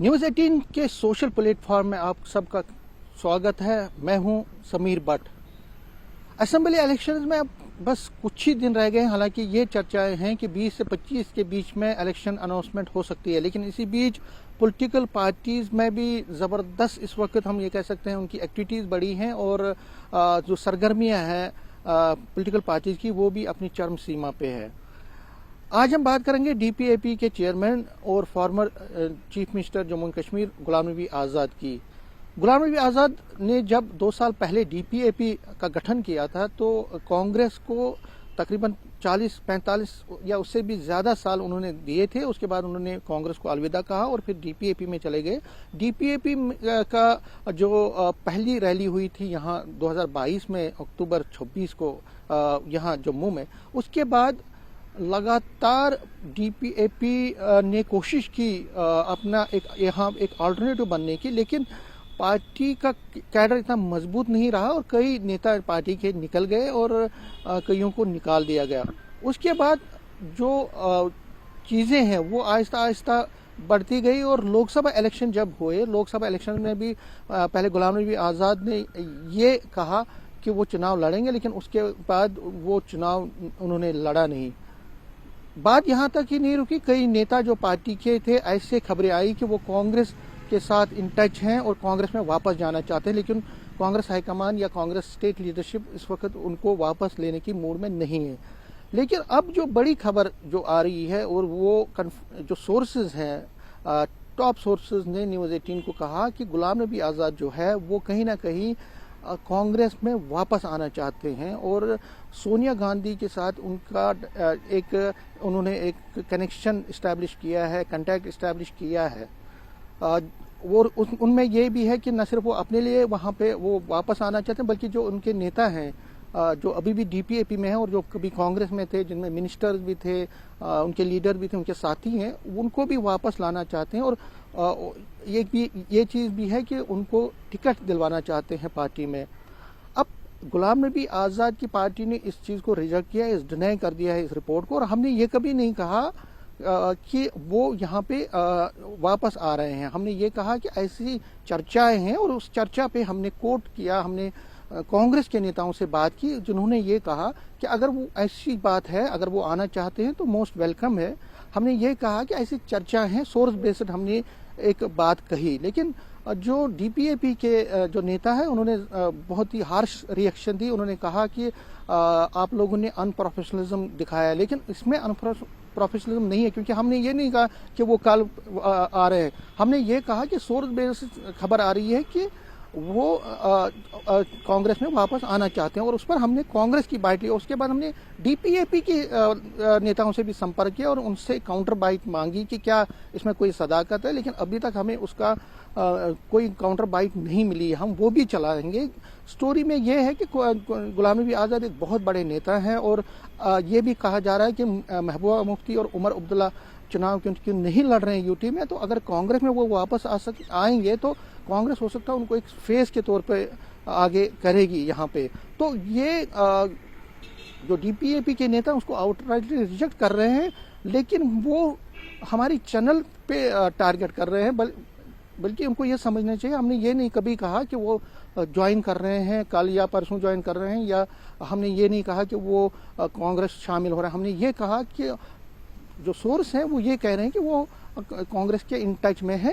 News 18 के social platform में आप सबका स्वागत है। मैं हूं समीर भट्ट। असेंबली इलेक्शंस में अब बस कुछ ही दिन रह गए हैं। हालांकि ये चर्चाएं हैं कि 20 से 25 के बीच में इलेक्शन अनाउंसमेंट हो सकती है, लेकिन इसी बीच पॉलिटिकल पार्टीज में भी ज़बरदस्त इस वक्त हम ये कह सकते हैं उनकी एक्टिविटीज़ बढ़ी हैं और जो सरगर्मियाँ हैं पॉलिटिकल पार्टीज की वो भी अपनी चरम सीमा पे है। आज हम बात करेंगे डीपीएपी के चेयरमैन और former chief minister Jammu and Kashmir Ghulam Nabi Azad की। गुलाम नबी आज़ाद ने जब 2 साल पहले डीपीएपी का गठन किया था तो कांग्रेस को तकरीबन 40-45 या उससे भी ज़्यादा साल उन्होंने दिए थे। उसके बाद उन्होंने कांग्रेस को अलविदा कहा और फिर डीपीएपी में चले गए। डीपीएपी का जो पहली रैली हुई थी यहाँ 2022 में अक्टूबर 26 को यहाँ जम्मू में, उसके बाद लगातार डीपीएपी ने कोशिश की अपना यहाँ एक अल्टरनेटिव बनने की, लेकिन पार्टी का कैडर इतना मजबूत नहीं रहा और कई नेता पार्टी के निकल गए और कईयों को निकाल दिया गया। उसके बाद जो चीज़ें हैं वो आहिस्ता आहिस्ता बढ़ती गई और लोकसभा इलेक्शन जब हुए, लोकसभा इलेक्शन में भी पहले गुलाम नबी आज़ाद ने ये कहा कि वो चुनाव लड़ेंगे, लेकिन उसके बाद वो चुनाव उन्होंने लड़ा नहीं। बात यहाँ तक ही नहीं रुकी, कई नेता जो पार्टी के थे ऐसे खबरें आई कि वो कांग्रेस के साथ इन टच हैं और कांग्रेस में वापस जाना चाहते हैं, लेकिन कांग्रेस हाईकमान या कांग्रेस स्टेट लीडरशिप इस वक्त उनको वापस लेने की मूड में नहीं है। लेकिन अब जो बड़ी खबर जो आ रही है और वो जो सोर्सेज हैं, टॉप सोर्सेज ने न्यूज़ 18 को कहा कि गुलाम नबी आज़ाद जो है वो कहीं ना कहीं कांग्रेस में वापस आना चाहते हैं और सोनिया गांधी के साथ उनका उन्होंने एक कनेक्शन इस्टेब्लिश किया है, कांटेक्ट इस्टेब्लिश किया है। और उनमें ये भी है कि न सिर्फ वो अपने लिए वहाँ पे वो वापस आना चाहते हैं, बल्कि जो उनके नेता हैं जो अभी भी डीपीएपी में हैं और जो कभी कांग्रेस में थे, जिनमें मिनिस्टर्स भी थे, उनके लीडर भी थे, उनके साथी हैं, उनको भी वापस लाना चाहते हैं। और ये चीज़ भी है कि उनको टिकट दिलवाना चाहते हैं पार्टी में। अब गुलाम नबी आज़ाद की पार्टी ने इस चीज़ को रिजेक्ट किया, इस डिनाई कर दिया है इस रिपोर्ट को, और हमने ये कभी नहीं कहा कि वो यहाँ पे वापस आ रहे हैं। हमने ये कहा कि ऐसी चर्चाएं हैं और उस चर्चा पे हमने कोट किया, हमने कांग्रेस के नेताओं से बात की जिन्होंने ये कहा कि अगर वो ऐसी बात है, अगर वो आना चाहते हैं तो मोस्ट वेलकम है। हमने ये कहा कि ऐसी चर्चा है, सोर्स बेस्ड हमने एक बात कही। लेकिन जो डीपीएपी के जो नेता है उन्होंने बहुत ही हार्श रिएक्शन दी। उन्होंने कहा कि आप लोगों ने अनप्रोफेशनलिज्म दिखाया, लेकिन इसमें प्रोफेशनलिज्म नहीं है, क्योंकि हमने ये नहीं कहा कि वो कल आ रहे हैं। हमने ये कहा कि सोर्स बेस्ड खबर आ रही है कि वो कांग्रेस में वापस आना चाहते हैं और उस पर हमने कांग्रेस की बाइट ली। उसके बाद हमने डीपीएपी के नेताओं से भी संपर्क किया और उनसे काउंटर बाइट मांगी कि क्या इसमें कोई सदाकत है, लेकिन अभी तक हमें उसका कोई काउंटर बाइट नहीं मिली। हम वो भी चलाएंगे। स्टोरी में ये है कि गुलाम नबी आज़ाद एक बहुत बड़े नेता हैं और ये भी कहा जा रहा है कि महबूबा मुफ्ती और उमर अब्दुल्ला चुनाव क्योंकि नहीं लड़ रहे हैं यूटी में, तो अगर कांग्रेस में वो वापस आएंगे तो कांग्रेस हो सकता है उनको एक फेस के तौर पे आगे करेगी यहाँ पे। तो ये जो डीपीएपी के नेता उसको आउटराइटली रिजेक्ट कर रहे हैं, लेकिन वो हमारी चैनल पे टारगेट कर रहे हैं, बल्कि उनको ये समझना चाहिए हमने ये नहीं कभी कहा कि वो ज्वाइन कर रहे हैं, कल या परसों ज्वाइन कर रहे हैं, या हमने ये नहीं कहा कि वो कांग्रेस शामिल हो रहा है। हमने ये कहा कि जो सोर्स हैं वो ये कह रहे हैं कि वो कांग्रेस के इन टच में है।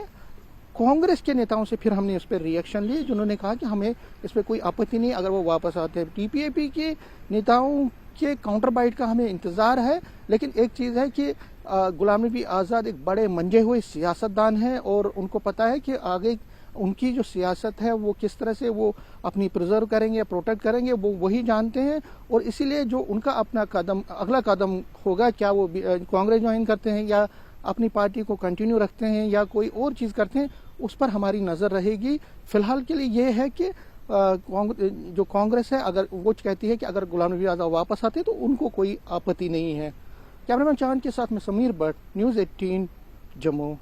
कांग्रेस के नेताओं से फिर हमने इस पर रिएक्शन लिए, जिन्होंने कहा कि हमें इस पर कोई आपत्ति नहीं अगर वो वापस आते हैं। टीपीएपी के नेताओं के काउंटर बाइट का हमें इंतजार है, लेकिन एक चीज़ है कि गुलाम नबी आज़ाद एक बड़े मंजे हुए सियासतदान हैं और उनको पता है कि आगे उनकी जो सियासत है वो किस तरह से वो अपनी प्रिजर्व करेंगे या प्रोटेक्ट करेंगे, वो वही जानते हैं। और इसीलिए जो उनका अपना अगला कदम होगा, क्या वो कांग्रेस ज्वाइन करते हैं या अपनी पार्टी को कंटिन्यू रखते हैं या कोई और चीज़ करते हैं, उस पर हमारी नज़र रहेगी। फिलहाल के लिए ये है कि जो कांग्रेस है अगर वो कहती है कि अगर गुलाम नबी आज़ाद वापस आते हैं तो उनको कोई आपत्ति नहीं है। कैमरामैन चांद के साथ में समीर भट्ट, न्यूज़ 18 जम्मू।